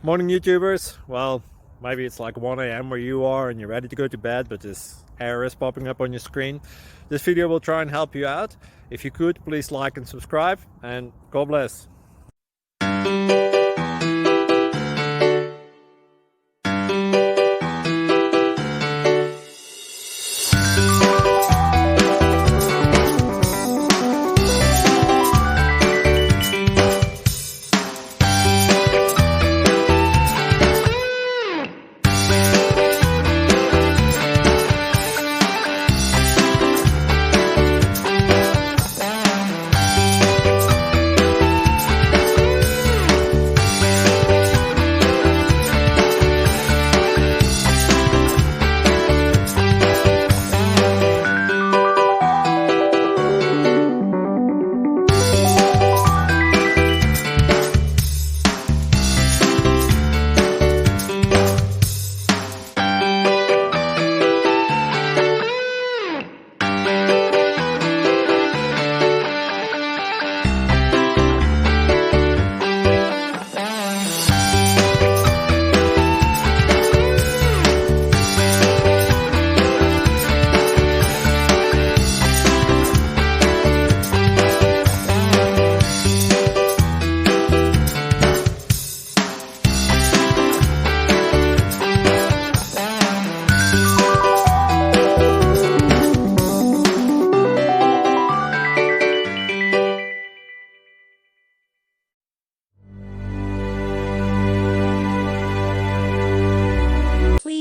Morning, YouTubers. Well, maybe it's like 1 a.m. where you are and you're ready to go to bed, but this error is popping up on your screen. This video will try and help you out. If you could, please like and subscribe, and God bless.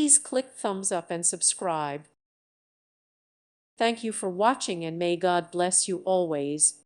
Please click thumbs up and subscribe. Thank you for watching and may God bless you always.